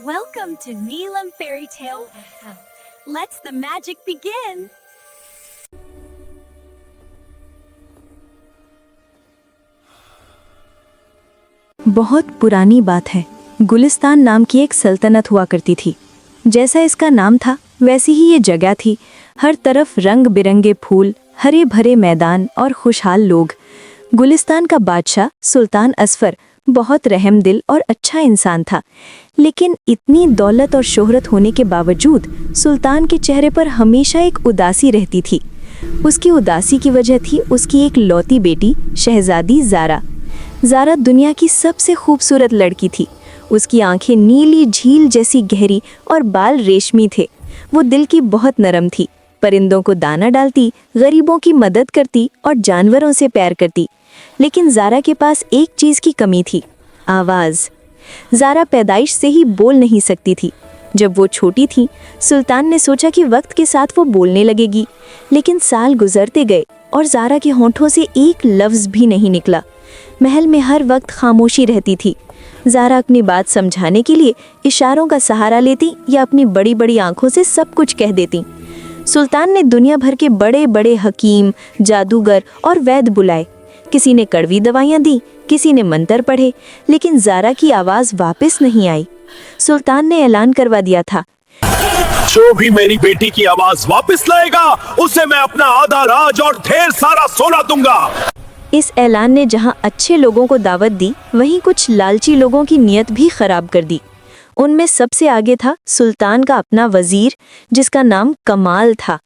Welcome to Neelam Fairy Tale. Let's the magic begin. बहुत पुरानी बात है। गुलिस्तान नाम की एक सल्तनत हुआ करती थी। जैसा इसका नाम था वैसी ही ये जगह थी। हर तरफ रंग बिरंगे फूल, हरे भरे मैदान और खुशहाल लोग। गुलिस्तान का बादशाह सुल्तान असफर बहुत रहमदिल और अच्छा इंसान था, लेकिन इतनी दौलत और शोहरत होने के बावजूद सुल्तान के चेहरे पर हमेशा एक उदासी रहती थी। उसकी उदासी की वजह थी उसकी एक लौती बेटी शहजादी ज़ारा। ज़ारा दुनिया की सबसे खूबसूरत लड़की थी। उसकी आंखें नीली झील जैसी गहरी और बाल रेशमी थे। वो दिल की बहुत नरम थी। परिंदों को दाना डालती, गरीबों की मदद करती और जानवरों से प्यार करती। लेकिन ज़ारा के पास एक चीज़ की कमी थी, आवाज़। ज़ारा पैदाइश से ही बोल नहीं सकती थी। जब वो छोटी थी, सुल्तान ने सोचा कि वक्त के साथ वो बोलने लगेगी, लेकिन साल गुजरते गए और ज़ारा के होंठों से एक लफ्ज़ भी नहीं निकला। महल में हर वक्त खामोशी रहती थी। ज़ारा अपनी बात समझाने के लिए इशारों का सहारा लेती या अपनी बड़ी बड़ी आंखों से सब कुछ कह देती। सुल्तान ने दुनिया भर के बड़े बड़े हकीम, जादूगर और वैद्य बुलाए। किसी ने कड़वी दवाइयाँ दी, किसी ने मंत्र पढ़े, लेकिन ज़ारा की आवाज़ वापस नहीं आई। सुल्तान ने ऐलान करवा दिया था, जो भी मेरी बेटी की आवाज वापस लाएगा उसे मैं अपना आधा राज और ढेर सारा सोना दूंगा। इस ऐलान ने जहां अच्छे लोगों को दावत दी, वहीं कुछ लालची लोगों की नीयत भी खराब कर दी। उनमें सबसे आगे था सुल्तान का अपना वजीर, जिसका नाम कमाल था।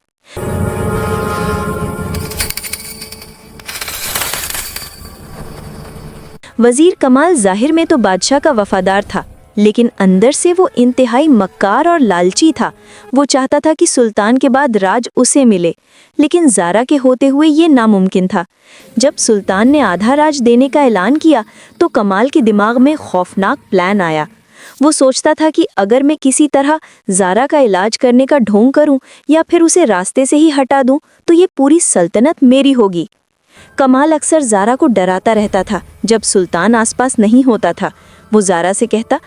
वजीर कमाल जाहिर में तो बादशाह का वफादार था, लेकिन अंदर से वो इंतहाई मक्कार और लालची था। वो चाहता था कि सुल्तान के बाद राज उसे मिले, लेकिन ज़ारा के होते हुए ये नामुमकिन था। जब सुल्तान ने आधा राज देने का ऐलान किया तो कमाल के दिमाग में खौफनाक प्लान आया। वो सोचता था कि अगर मैं किसी तरह ज़ारा का इलाज करने का ढोंग करूं या फिर उसे रास्ते से ही हटा दूं तो ये पूरी सल्तनत मेरी होगी। कमाल अक्सर ज़ारा को डराता रहता था। जब सुल्तान आसपास नहीं होता था, वो ज़ारा से कहता,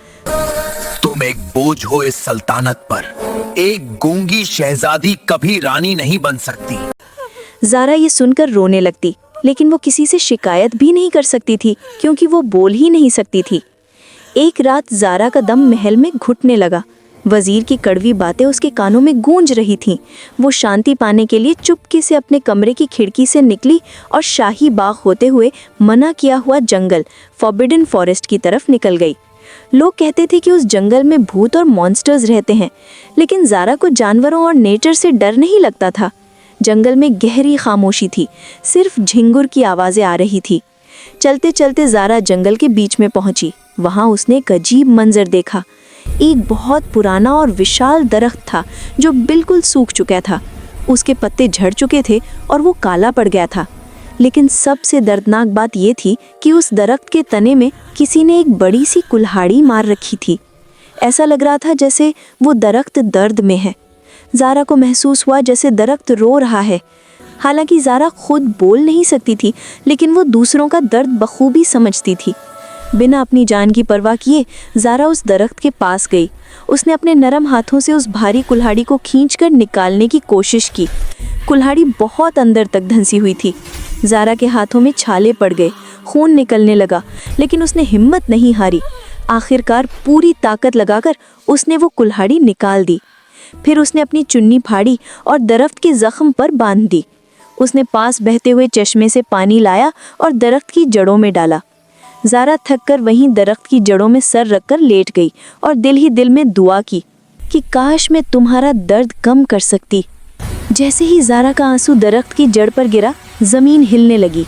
तुम एक बोझ हो इस सल्तनत पर। एक गूंगी शहजादी कभी रानी नहीं बन सकती। ज़ारा ये सुनकर रोने लगती, लेकिन वो किसी से शिकायत भी नहीं कर सकती थी क्योंकि वो बोल ही नहीं सकती थी। एक रात ज़ारा का दम महल में घुटने लगा। वजीर की कड़वी बातें उसके कानों में गूंज रही थीं। वो शांति पाने के लिए चुपके से अपने कमरे की खिड़की से निकली और शाही बाग होते हुए मना किया हुआ जंगल, फॉरबिडन फॉरेस्ट की तरफ निकल गई। लोग कहते थे कि उस जंगल में भूत और मॉन्स्टर्स रहते हैं, लेकिन ज़ारा को जानवरों और नेचर से डर नहीं लगता था। जंगल में गहरी खामोशी थी, सिर्फ झिंगुर की आवाज़ें आ रही थी। चलते चलते ज़ारा जंगल के बीच में पहुंची। वहां उसने एक अजीब मंजर देखा। एक बहुत पुराना और विशाल दरख्त था जो बिल्कुल सूख चुका था। उसके पत्ते झड़ चुके थे और वो काला पड़ गया था। लेकिन सबसे दर्दनाक बात ये थी कि उस दरख्त के तने में किसी ने एक बड़ी सी कुल्हाड़ी मार रखी थी। ऐसा लग रहा था जैसे वो दरख्त दर्द में है। ज़ारा को महसूस हुआ जैसे दरख्त रो रहा है। हालांकि ज़ारा खुद बोल नहीं सकती थी, लेकिन वो दूसरों का दर्द बखूबी समझती थी। बिना अपनी जान की परवाह किए ज़ारा उस दरख्त के पास गई। उसने अपने नरम हाथों से उस भारी कुल्हाड़ी को खींचकर निकालने की कोशिश की। कुल्हाड़ी बहुत अंदर तक धंसी हुई थी। ज़ारा के हाथों में छाले पड़ गए, खून निकलने लगा, लेकिन उसने हिम्मत नहीं हारी। आखिरकार पूरी ताकत लगाकर उसने वो कुल्हाड़ी निकाल दी। फिर उसने अपनी चुन्नी फाड़ी और दरख्त के जख्म पर बांध दी। उसने पास बहते हुए चश्मे से पानी लाया और दरख्त की जड़ों में डाला। ज़ारा थककर वहीं दरख्त की जड़ों में सर रखकर लेट गई और दिल ही दिल में दुआ की कि काश मैं तुम्हारा दर्द कम कर सकती। जैसे ही ज़ारा का आंसू दरख्त की जड़ पर गिरा, ज़मीन हिलने लगी।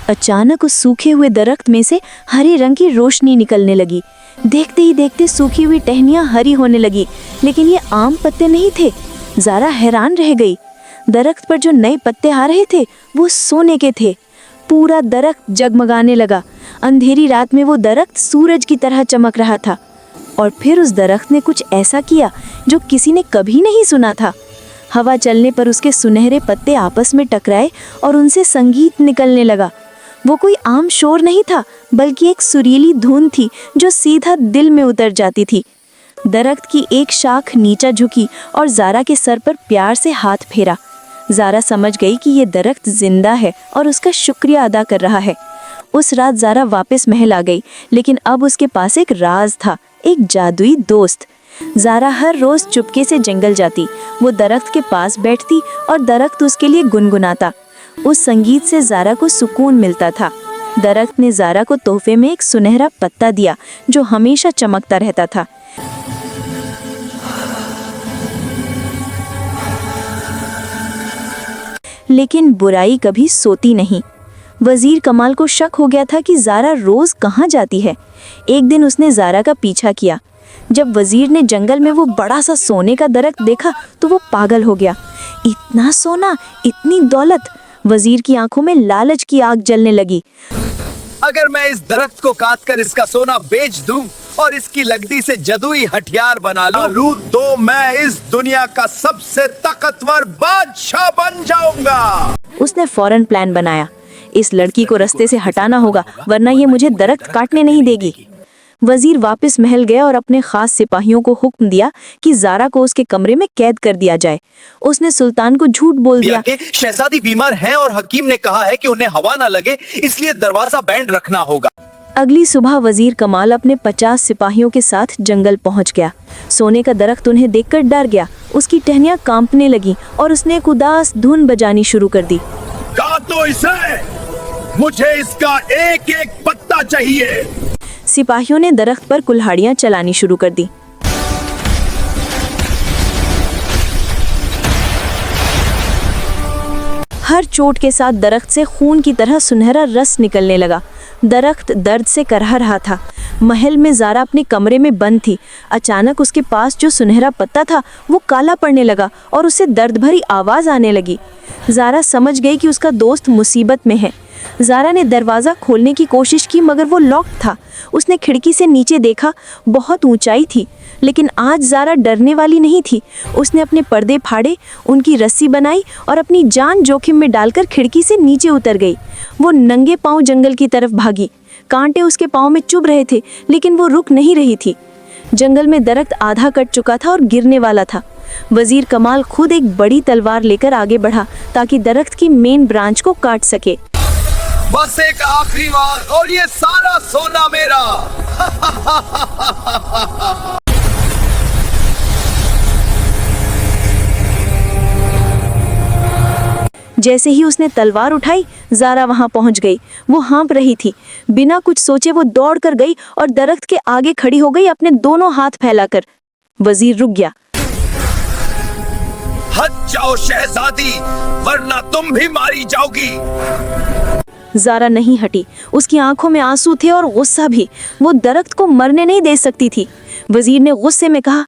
अचानक उस सूखे हुए दरख्त में से हरे रंग की रोशनी निकलने लगी। देखते ही देखते सूखी हुई टहनियाँ हरी होने लगी, लेकिन ये आम पत्ते नहीं थे। ज़ारा हैरान रह गई। दरख्त पर जो नए पत्ते आ रहे थे वो सोने के थे। पूरा दरख्त जगमगाने लगा। अंधेरी रात में वो दरख्त सूरज की तरह चमक रहा था। और फिर उस दरख्त ने कुछ ऐसा किया जो किसी ने कभी नहीं सुना था। हवा चलने पर उसके सुनहरे पत्ते आपस में टकराए और उनसे संगीत निकलने लगा। वो कोई आम शोर नहीं था, बल्कि एक सुरीली धुन थी जो सीधा दिल में उतर जाती थी। दरख्त की एक शाख नीचा झुकी और ज़ारा के सर पर प्यार से हाथ फेरा। ज़ारा समझ गई कि ये दरख्त जिंदा है और उसका शुक्रिया अदा कर रहा है। उस रात ज़ारा वापस महल आ गई, लेकिन अब उसके पास एक राज था, एक जादुई दोस्त। ज़ारा हर रोज़ चुपके से जंगल जाती, वो दरख्त के पास बैठती और दरख्त उसके लिए गुनगुनाता। उस संगीत से ज़ारा को सुकून मिलता था। दरख्त ने ज़ारा को तोहफे में एक सुनहरा पत्ता दिया जो हमेशा चमकता रहता था। लेकिन बुराई कभी सोती नहीं। वजीर कमाल को शक हो गया था कि ज़ारा रोज़ कहाँ जाती है। एक दिन उसने ज़ारा का पीछा किया। जब वजीर ने जंगल में वो बड़ा सा सोने का दरख्त देखा तो वो पागल हो गया। इतना सोना, इतनी दौलत! वजीर की आंखों में लालच की आग जलने लगी। अगर मैं इस दरख्त को काट कर इसका सोना बेच दूं और इसकी लकड़ी से जादुई हथियार बना लूं तो मैं इस दुनिया का सबसे ताकतवर बादशाह बन जाऊंगा। उसने फौरन प्लान बनाया। इस लड़की को रास्ते से हटाना होगा, वरना ये मुझे दरख्त काटने नहीं देगी। वजीर वापस महल गया और अपने खास सिपाहियों को हुक्म दिया कि ज़ारा को उसके कमरे में कैद कर दिया जाए। उसने सुल्तान को झूठ बोल दिया कि शहजादी बीमार हैं और हकीम ने कहा है कि उन्हें हवा ना लगे, इसलिए दरवाजा बैंड रखना होगा। अगली सुबह वजीर कमाल अपने 50 सिपाहियों के साथ जंगल पहुंच गया। सोने का दरख्त उन्हें देखकर डर गया। उसकी टहनियां कांपने लगी और उसने एक उदास धुन बजानी शुरू कर दी। काटो इसे, मुझे इसका एक एक पत्ता चाहिए। सिपाहियों ने दरख्त पर कुल्हाड़ियां चलानी शुरू कर दी। हर चोट के साथ दरख्त से खून की तरह सुनहरा रस निकलने लगा। दरख्त दर्द से करह रहा था। महल में ज़ारा अपने कमरे में बंद थी। अचानक उसके पास जो सुनहरा पत्ता था वो काला पड़ने लगा और उससे दर्द भरी आवाज़ आने लगी। ज़ारा समझ गई कि उसका दोस्त मुसीबत में है। ज़ारा ने दरवाज़ा खोलने की कोशिश की मगर वो लॉक था। उसने खिड़की से नीचे देखा, बहुत ऊंचाई थी, लेकिन आज ज़ारा डरने वाली नहीं थी। उसने अपने पर्दे फाड़े, उनकी रस्सी बनाई और अपनी जान जोखिम में डालकर खिड़की से नीचे उतर गई। वो नंगे पांव जंगल की तरफ भागी। कांटे उसके पांव में चुभ रहे थे, लेकिन वो रुक नहीं रही थी। जंगल में दरख्त आधा कट चुका था और गिरने वाला था। वजीर कमाल खुद एक बड़ी तलवार लेकर आगे बढ़ा ताकि दरख्त की मेन ब्रांच को काट सके। बस एक आखिरी बार और ये सारा सोना मेरा। जैसे ही उसने तलवार उठाई, ज़ारा वहां पहुंच गई। वो हाँप रही थी। बिना कुछ सोचे वो दौड़ कर गई और दरख्त के आगे खड़ी हो गई, अपने दोनों हाथ फैलाकर। वजीर रुक गया। हट जाओ शहजादी, वरना तुम भी मारी जाओगी। ज़ारा नहीं हटी। उसकी आंखों में आंसू थे और गुस्सा भी। वो दरख्त को मरने नहीं दे सकती थी। वजीर ने गुस्से में कहा,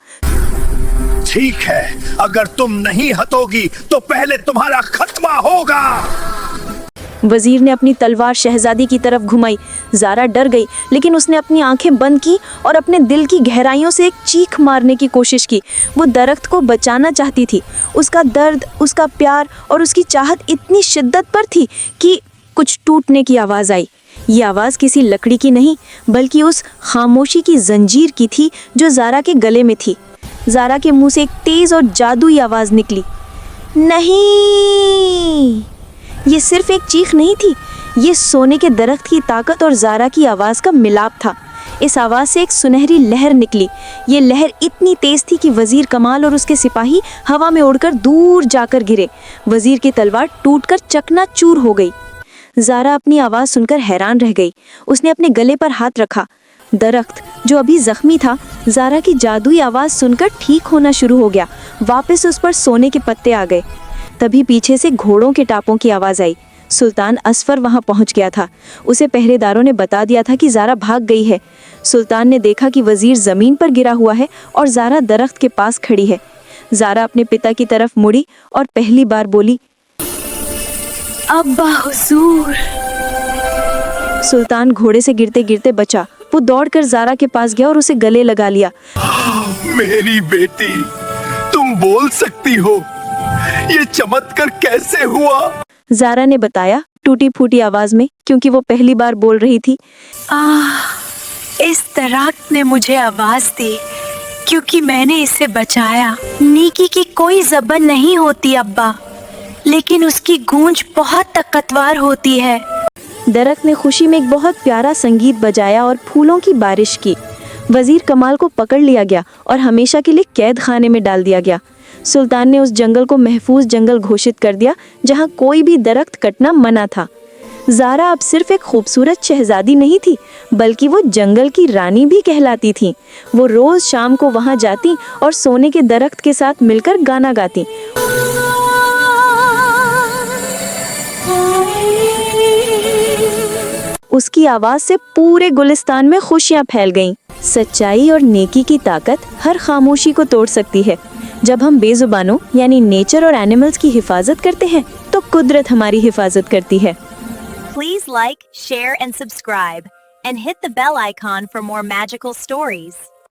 ठीक है, अगर तुम नहीं हटोगी तो पहले तुम्हारा खत्मा होगा। वजीर ने अपनी तलवार शहजादी की तरफ घुमाई। ज़ारा डर गई, लेकिन उसने अपनी आंखें बंद की और अपने दिल की गहराइयों से एक चीख मारने की कोशिश की। वो दरख्त को बचाना चाहती थी। उसका दर्द, उसका प्यार और उसकी चाहत इतनी शिद्दत पर थी कि कुछ टूटने की आवाज़ आई। ये आवाज़ किसी लकड़ी की नहीं, बल्कि उस खामोशी की जंजीर की थी जो ज़ारा के गले में थी। ज़ारा के मुंह से एक तेज़ और जादुई आवाज़ निकली, नहीं। ये सिर्फ एक चीख नहीं थी, ये सोने के दरख्त की ताकत और ज़ारा की आवाज़ का मिलाप था। इस आवाज़ से एक सुनहरी लहर निकली। ये लहर इतनी तेज़ थी कि वज़ीर कमाल और उसके सिपाही हवा में उड़कर दूर जाकर गिरे। वज़ीर की तलवार टूटकर चकनाचूर हो गई। ज़ारा अपनी आवाज़ सुनकर हैरान रह गई। उसने अपने गले पर हाथ रखा। दरख्त जो अभी जख्मी था, ज़ारा की जादुई आवाज़ सुनकर ठीक होना शुरू हो गया। वापस उस पर सोने के पत्ते आ गए। तभी पीछे से घोड़ों के टापों की आवाज़ आई। सुल्तान असफर वहां पहुंच गया था। उसे पहरेदारों ने बता दिया था कि ज़ारा भाग गई है। सुल्तान ने देखा कि वज़ीर ज़मीन पर गिरा हुआ है और ज़ारा दरख्त के पास खड़ी है। ज़ारा अपने पिता की तरफ मुड़ी और पहली बार बोली, अब्बा हुजूर। सुल्तान घोड़े से गिरते गिरते बचा। वो दौड़कर ज़ारा के पास गया और उसे गले लगा लिया। मेरी बेटी, तुम बोल सकती हो, ये चमत्कार कैसे हुआ? ज़ारा ने बताया टूटी फूटी आवाज में, क्योंकि वो पहली बार बोल रही थी। इस दरख्त ने मुझे आवाज दी, क्योंकि मैंने इसे बचाया। नीकी की कोई जबान नहीं होती अब्बा, लेकिन उसकी गूंज बहुत ताकतवर होती है। दरख्त ने खुशी में एक बहुत प्यारा संगीत बजाया और फूलों की बारिश की। वजीर कमाल को पकड़ लिया गया और हमेशा के लिए कैद खाने में डाल दिया गया। सुल्तान ने उस जंगल को महफूज जंगल घोषित कर दिया जहां कोई भी दरख्त कटना मना था। ज़ारा अब सिर्फ एक खूबसूरत शहजादी नहीं थी, बल्कि वो जंगल की रानी भी कहलाती थी। वो रोज शाम को वहां जाती और सोने के दरख्त के साथ मिलकर गाना गाती। उसकी आवाज से पूरे गुलिस्तान में खुशियां फैल गईं। सच्चाई और नेकी की ताकत हर खामोशी को तोड़ सकती है। जब हम बेजुबानों यानी नेचर और एनिमल्स की हिफाजत करते हैं तो कुदरत हमारी हिफाजत करती है। Please like, share and subscribe and hit the bell icon for more magical stories.